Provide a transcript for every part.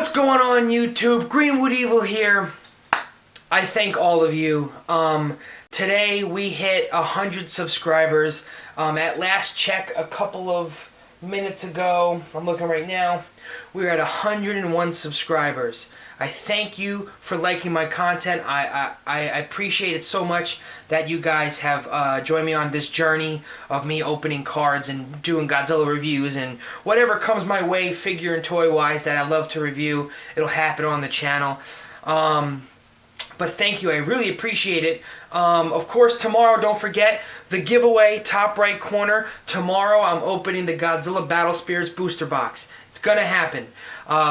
What's going on, YouTube? Greenwood Evil here. I thank all of you. Today we hit 100 subscribers. At last check a couple of minutes ago, I'm looking right now, we're at 101 subscribers. I thank you for liking my content. I appreciate it so much that you guys have joined me on this journey of me opening cards and doing Godzilla reviews and whatever comes my way figure and toy wise that I love to review. It'll happen on the channel. But thank you, I really appreciate it. Of course, tomorrow, don't forget, the giveaway, top right corner. Tomorrow, I'm opening the Godzilla Battle Spirits booster box. It's gonna happen.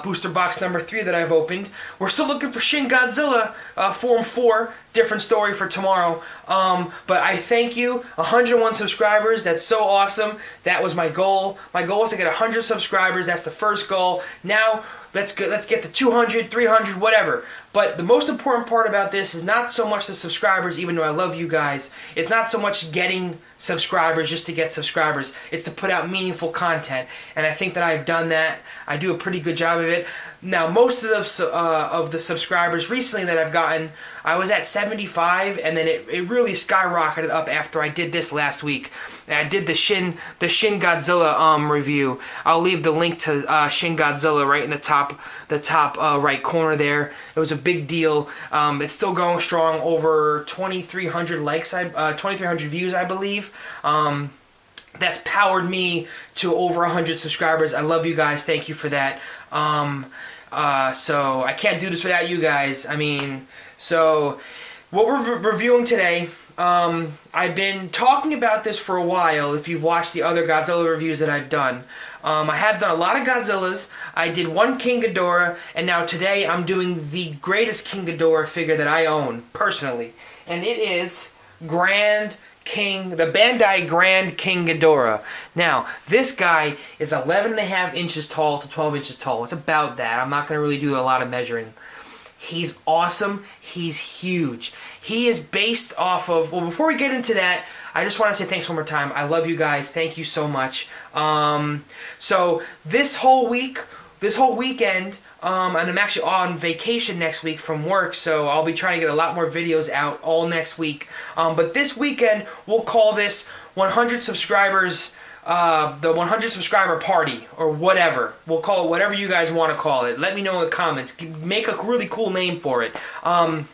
Booster box number 3 that I've opened. We're still looking for Shin Godzilla Form 4. Different story for tomorrow. But I thank you. 101 subscribers. That's so awesome. That was my goal. My goal was to get 100 subscribers. That's the first goal. Now, let's get to 200, 300, whatever. But the most important part about this is not so much the subscribers, even though I love you guys. It's not so much getting subscribers just to get subscribers. It's to put out meaningful content. And I think that I've done that. I do a pretty good job of it. Now, most of the subscribers recently that I've gotten, I was at 75, and then it really skyrocketed up after I did this last week. And I did the Shin Godzilla review. I'll leave the link to Shin Godzilla right in the top right corner there. It was a big deal. It's still going strong, over 2,300 likes, 2,300 views, I believe. That's powered me to over 100 subscribers. I love you guys. Thank you for that. So I can't do this without you guys. I mean, so what we're reviewing today, I've been talking about this for a while if you've watched the other Godzilla reviews that I've done. I have done a lot of Godzillas. I did one King Ghidorah, and now today I'm doing the greatest King Ghidorah figure that I own, personally. And it is the Bandai Grand King Ghidorah. Now, this guy is 11.5 inches tall to 12 inches tall. It's about that. I'm not going to really do a lot of measuring. He's awesome. He's huge. He is based off of... Well, before we get into that, I just want to say thanks one more time. I love you guys. Thank you so much. So this whole weekend... and I'm actually on vacation next week from work, so I'll be trying to get a lot more videos out all next week. But this weekend, we'll call this 100 subscribers, the 100 subscriber party, or whatever. We'll call it whatever you guys want to call it. Let me know in the comments. Make a really cool name for it. The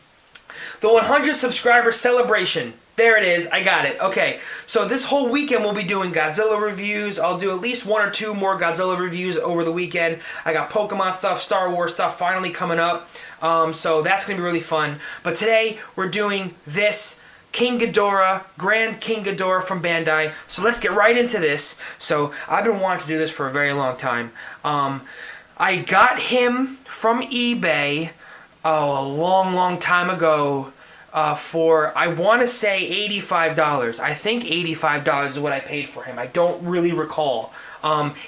100 subscriber celebration. There it is. I got it. Okay, so this whole weekend we'll be doing Godzilla reviews. I'll do at least 1 or 2 more Godzilla reviews over the weekend. I got Pokemon stuff, Star Wars stuff finally coming up. So that's going to be really fun. But today we're doing this King Ghidorah, Grand King Ghidorah from Bandai. So let's get right into this. So I've been wanting to do this for a very long time. I got him from eBay a long time ago. For, I want to say $85. I think $85 is what I paid for him. I don't really recall.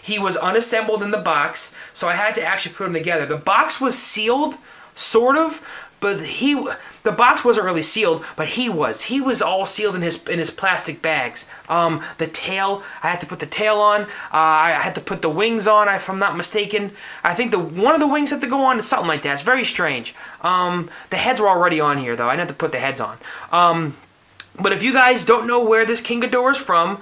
He was unassembled in the box, so I had to actually put him together. The box was sealed, sort of, but the box wasn't really sealed, but he was. He was all sealed in his plastic bags. The tail, I had to put the tail on. I had to put the wings on, if I'm not mistaken. I think one of the wings had to go on, something like that. It's very strange. The heads were already on here, though. I didn't have to put the heads on. But if you guys don't know where this King Ghidorah is from,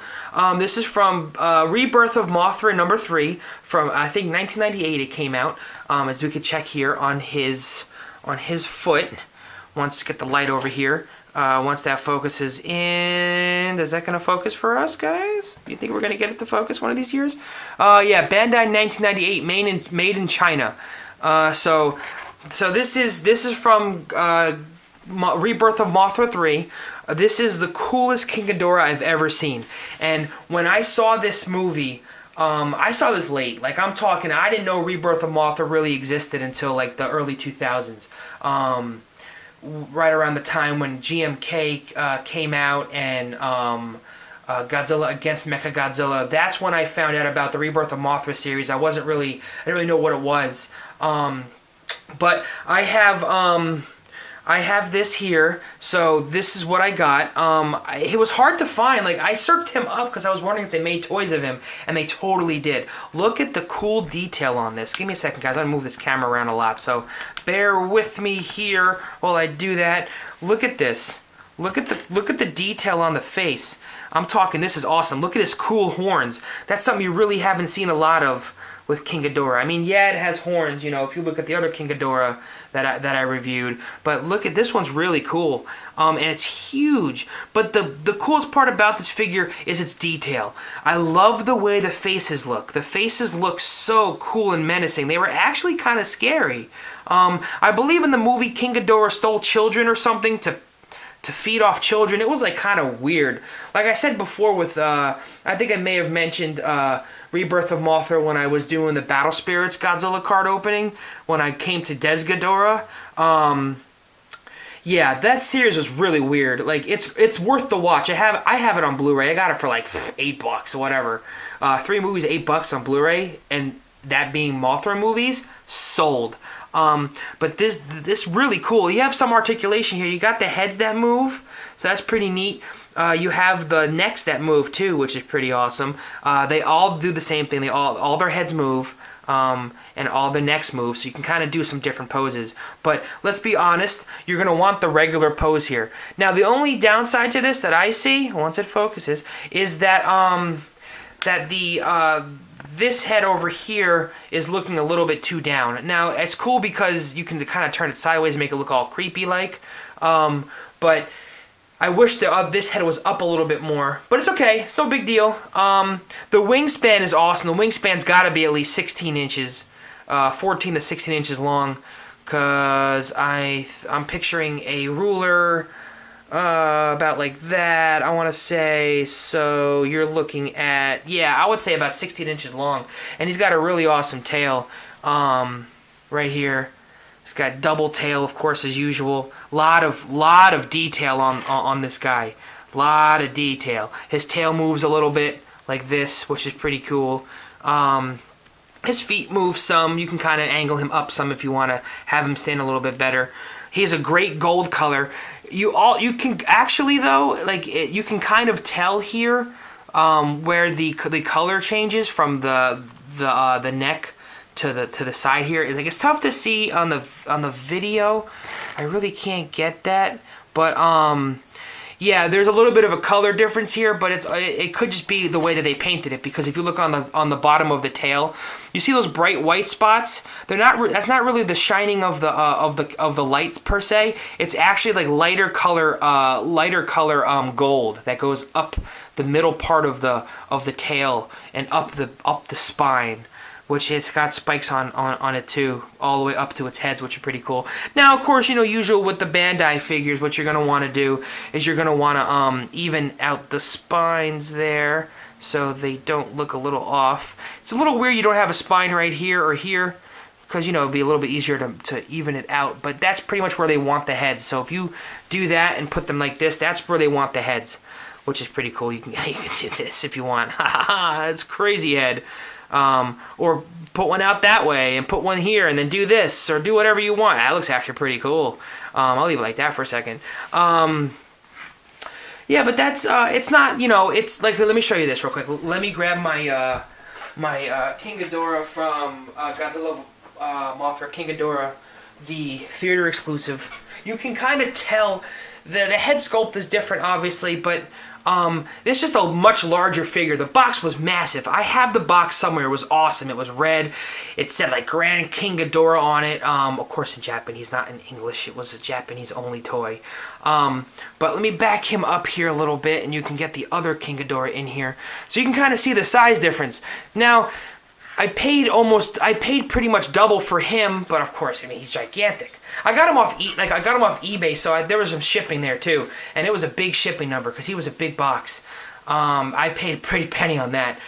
this is from Rebirth of Mothra number 3, from I think 1998 it came out. As we could check here on his foot. Once get the light over here. Once that focuses in, is that going to focus for us, guys? Do you think we're going to get it to focus one of these years? Yeah, Bandai 1998, made in China. So this is from Rebirth of Mothra 3. This is the coolest King Ghidorah I've ever seen. And when I saw this movie, I saw this late. Like, I'm talking, I didn't know Rebirth of Mothra really existed until like the early 2000s. Right around the time when GMK came out and Godzilla against Mechagodzilla. That's when I found out about the Rebirth of Mothra series. I didn't really know what it was. But I have I have this here, so this is what I got. It was hard to find. Like, I searched him up because I was wondering if they made toys of him, and they totally did. Look at the cool detail on this. Give me a second, guys. I'm gonna move this camera around a lot, so bear with me here while I do that. Look at this. Look at the detail on the face. I'm talking. This is awesome. Look at his cool horns. That's something you really haven't seen a lot of with King Ghidorah. I mean, yeah, it has horns, you know, if you look at the other King Ghidorah that I reviewed. But look at this one's really cool. And it's huge. But the coolest part about this figure is its detail. I love the way the faces look. The faces look so cool and menacing. They were actually kind of scary. I believe in the movie King Ghidorah stole children or something to feed off children. It was like kind of weird. Like I said before with, I think I may have mentioned Rebirth of Mothra when I was doing the Battle Spirits Godzilla card opening, when I came to Des Ghidorah. Yeah, that series was really weird. Like, it's worth the watch. I have it on Blu-ray. I got it for like $8 or whatever. 3 movies, $8 on Blu-ray, and that being Mothra movies, sold. But this really cool. You have some articulation here. You got the heads that move, so that's pretty neat. You have the necks that move too, which is pretty awesome. They all do the same thing. They all their heads move, and all their necks move, so you can kind of do some different poses. But let's be honest, you're gonna want the regular pose here. Now, the only downside to this that I see, once it focuses, is that this head over here is looking a little bit too down. Now, it's cool because you can kind of turn it sideways and make it look all creepy-like. But I wish this head was up a little bit more. But it's okay. It's no big deal. The wingspan is awesome. The wingspan's got to be at least 16 inches. 14 to 16 inches long. Because I'm picturing a ruler about like that, I want to say. So you're looking at, yeah, I would say about 16 inches long. And he's got a really awesome tail right here. He's got double tail, of course, as usual. Lot of detail on this guy. Lot of detail. His tail moves a little bit like this, which is pretty cool. His feet move some. You can kind of angle him up some if you want to have him stand a little bit better. He has a great gold color. You can actually, though, like you can kind of tell here where the color changes from the neck to the side here. Like, it's tough to see on the video. I really can't get that, but yeah, there's a little bit of a color difference here, but it could just be the way that they painted it. Because if you look on the bottom of the tail, you see those bright white spots. That's not really the shining of the light per se. It's actually like lighter color gold that goes up the middle part of the tail and up the spine, which it's got spikes on it too, all the way up to its heads, which are pretty cool. Now, of course, you know, usual with the Bandai figures, what you're going to want to do is you're going to want to even out the spines there so they don't look a little off. It's a little weird you don't have a spine right here or here, because, you know, it'd be a little bit easier to even it out, but that's pretty much where they want the heads. So if you do that and put them like this, that's where they want the heads, which is pretty cool. You can do this if you want. Ha ha ha, it's crazy head. Or put one out that way and put one here and then do this, or do whatever you want. That looks actually pretty cool. I'll leave it like that for a second. Yeah, but that's it's not, you know, it's like, let me show you this real quick. Let me grab my my King Ghidorah from Godzilla Mothra King Ghidorah, the theater exclusive. You can kind of tell the head sculpt is different, obviously, but this is just a much larger figure. The box was massive. I have the box somewhere. It was awesome. It was red. It said like Grand King Ghidorah on it. Of course in Japanese, not in English. It was a Japanese only toy. But let me back him up here a little bit and you can get the other King Ghidorah in here. So you can kind of see the size difference. Now, I paid pretty much double for him, but of course, I mean, he's gigantic. I got him off eBay, so there was some shipping there too, and it was a big shipping number because he was a big box. I paid a pretty penny on that.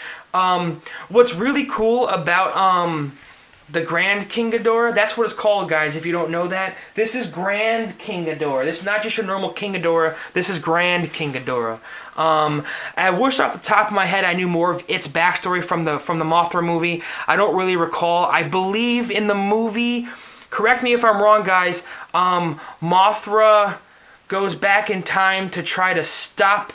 What's really cool about the Grand King Ghidorah, that's what it's called, guys, if you don't know that. This is Grand King Ghidorah. This is not just your normal King Ghidorah. This is Grand King Ghidorah. I wish off the top of my head I knew more of its backstory from the Mothra movie. I don't really recall. I believe in the movie, correct me if I'm wrong, guys. Mothra goes back in time to try to stop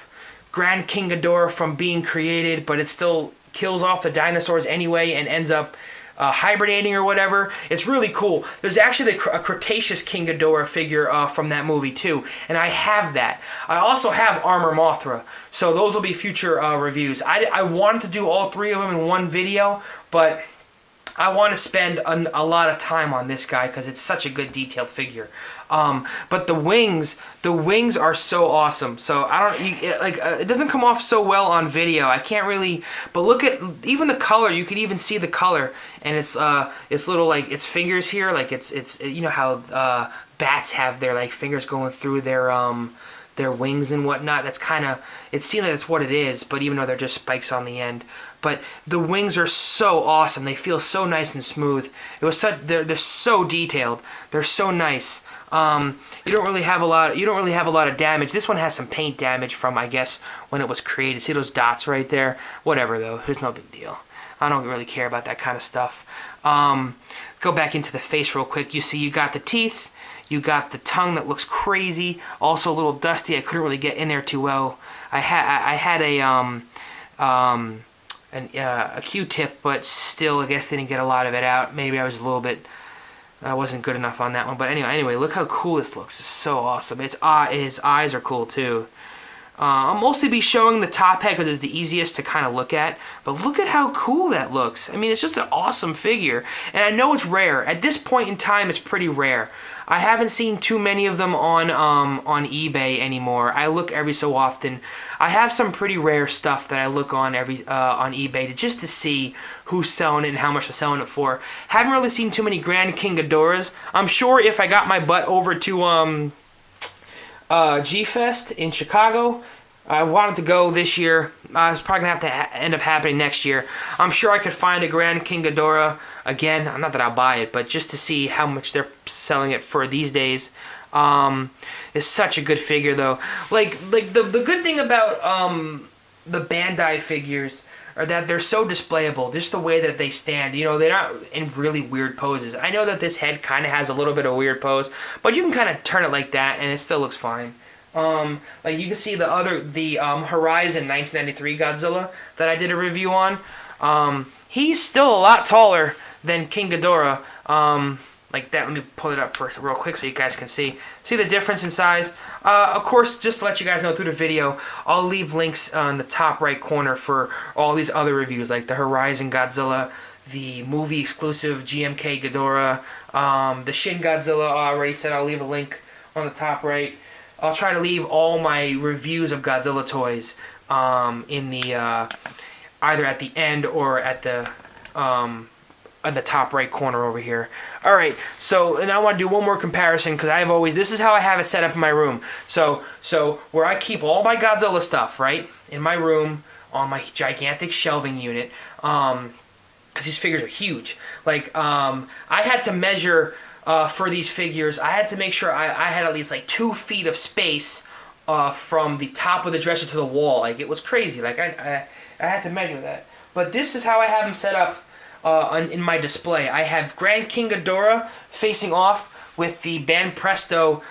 Grand King Ghidorah from being created, but it still kills off the dinosaurs anyway and ends up hibernating or whatever. It's really cool. There's actually a Cretaceous King Ghidorah figure from that movie too, and I have that. I also have Armor Mothra, so those will be future reviews. I wanted to do all three of them in one video, but I want to spend a lot of time on this guy because it's such a good detailed figure. But the wings are so awesome. So it doesn't come off so well on video. I can't really, but look at even the color. You can even see the color, and it's little like its fingers here. Like it's you know how bats have their like fingers going through their wings and whatnot. That's kind of, it seems like that's what it is. But even though they're just spikes on the end. But the wings are so awesome. They feel so nice and smooth. They're so detailed. They're so nice. You don't really have a lot of damage. This one has some paint damage from, I guess, when it was created. See those dots right there? Whatever though, it's no big deal. I don't really care about that kind of stuff. Go back into the face real quick. You see, you got the teeth. You got the tongue that looks crazy. Also a little dusty. I couldn't really get in there too well. I had a Q-tip, but still, I guess they didn't get a lot of it out. Maybe I wasn't good enough on that one. But anyway, look how cool this looks. It's so awesome. His eyes are cool too. I'll mostly be showing the top head because it's the easiest to kind of look at. But look at how cool that looks. I mean, it's just an awesome figure. And I know it's rare. At this point in time, it's pretty rare. I haven't seen too many of them on eBay anymore. I look every so often. I have some pretty rare stuff that I look on on eBay just to see who's selling it and how much they're selling it for. Haven't really seen too many Grand King Ghidorahs. I'm sure if I got my butt over to G-Fest in Chicago, I wanted to go this year. It's probably going to have to end up happening next year. I'm sure I could find a Grand King Ghidorah again. Not that I'll buy it, but just to see how much they're selling it for these days. It's such a good figure, though. Like the good thing about the Bandai figures are that they're so displayable. Just the way that they stand. You know, they're not in really weird poses. I know that this head kind of has a little bit of a weird pose, but you can kind of turn it like that, and it still looks fine. Like you can see the Horizon 1993 Godzilla that I did a review on. He's still a lot taller than King Ghidorah. Like that. Let me pull it up first real quick so you guys can see the difference in size. Of course, just to let you guys know through the video, I'll leave links on the top right corner for all these other reviews, like the Horizon Godzilla, the movie exclusive GMK Ghidorah, the Shin Godzilla. I already said I'll leave a link on the top right. I'll try to leave all my reviews of Godzilla toys in the either at the end or at the top right corner over here. All right, so and I want to do one more comparison because this is how I have it set up in my room. So where I keep all my Godzilla stuff, right, in my room on my gigantic shelving unit, because these figures are huge. Like I had to measure. For these figures, I had to make sure I had at least like 2 feet of space from the top of the dresser to the wall. Like it was crazy. Like I had to measure that. But this is how I have them set up in my display. I have Grand King Ghidorah facing off with the Banpresto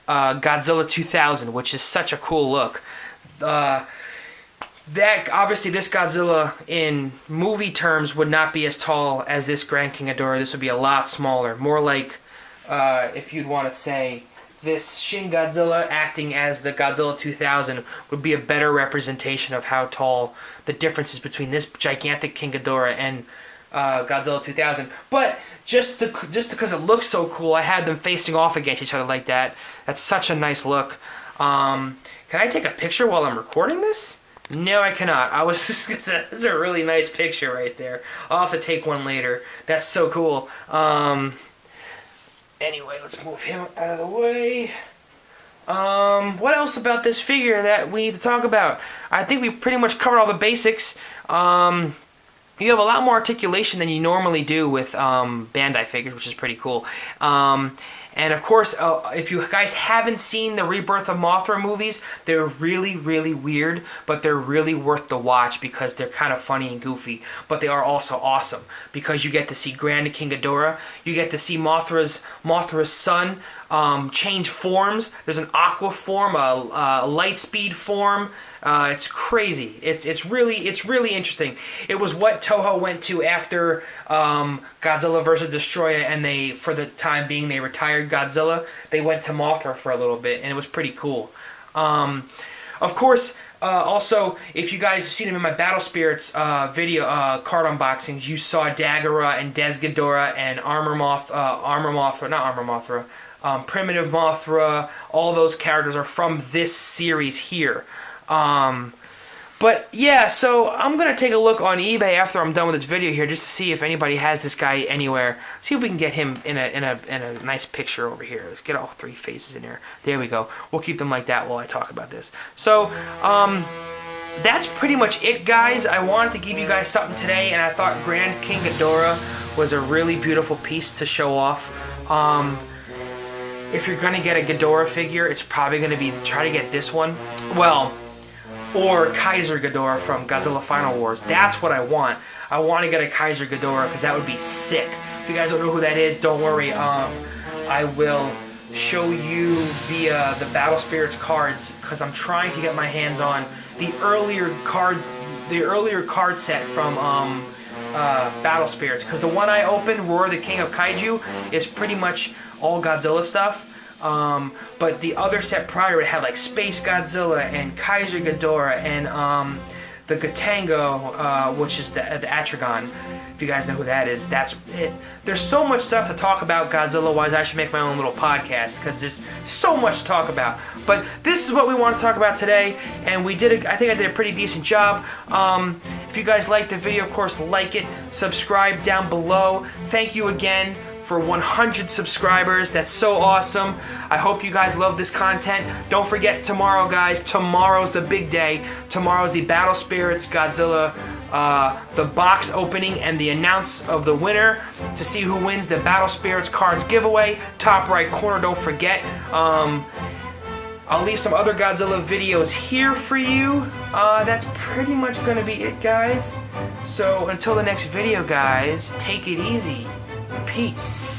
Godzilla 2000, which is such a cool look. That obviously this Godzilla in movie terms would not be as tall as this Grand King Ghidorah. This would be a lot smaller, more like if you'd want to say this Shin Godzilla acting as the Godzilla 2000 would be a better representation of how tall the differences between this gigantic King Ghidorah and Godzilla 2000. But just because it looks so cool, I had them facing off against each other like that. That's such a nice look. Can I take a picture while I'm recording this? No, I cannot. That's a really nice picture right there. I'll have to take one later. That's so cool. Anyway, let's move him out of the way. What else about this figure that we need to talk about? I think we pretty much covered all the basics. You have a lot more articulation than you normally do with Bandai figures, which is pretty cool. And of course, if you guys haven't seen the Rebirth of Mothra movies, they're really, really weird, but they're really worth the watch because they're kind of funny and goofy. But they are also awesome because you get to see Grand King Ghidorah. You get to see Mothra's son change forms. There's an aqua form, a light speed form. It's crazy. It's really interesting. It was what Toho went to after Godzilla vs. Destroyer, and for the time being, they retired Godzilla. They went to Mothra for a little bit, and it was pretty cool. Of course, also, if you guys have seen him in my Battle Spirits video card unboxings, you saw Daggera and Des Ghidorah and Primitive Mothra. All those characters are from this series here. But yeah, so I'm gonna take a look on eBay after I'm done with this video here, just to see if anybody has this guy anywhere. See if we can get him in a nice picture over here. Let's get all three faces in there. There we go. We'll keep them like that while I talk about this. So that's pretty much it, guys. I wanted to give you guys something today, and I thought Grand King Ghidorah was a really beautiful piece to show off. If you're gonna get a Ghidorah figure, it's probably gonna be try to get this one. Well, or Kaiser Ghidorah from Godzilla Final Wars. That's what I want. I want to get a Kaiser Ghidorah because that would be sick. If you guys don't know who that is, don't worry. I will show you the Battle Spirits cards because I'm trying to get my hands on the earlier card set from Battle Spirits, because the one I opened, Roar the King of Kaiju, is pretty much all Godzilla stuff. But the other set prior, it had like Space Godzilla and Kaiser Ghidorah and the Gatango, which is the Atragon. If you guys know who that is, that's it. There's so much stuff to talk about Godzilla-wise. I should make my own little podcast because there's so much to talk about. But this is what we want to talk about today, and we did. I think I did a pretty decent job. If you guys liked the video, of course, like it, subscribe down below. Thank you again for 100 subscribers. That's so awesome. I hope you guys love this content. Don't forget tomorrow, guys. Tomorrow's the big day. Tomorrow's the Battle Spirits Godzilla, the box opening and the announce of the winner to see who wins the Battle Spirits cards giveaway. Top right corner, don't forget. I'll leave some other Godzilla videos here for you. That's pretty much gonna be it, guys. So until the next video, guys, take it easy. Peace.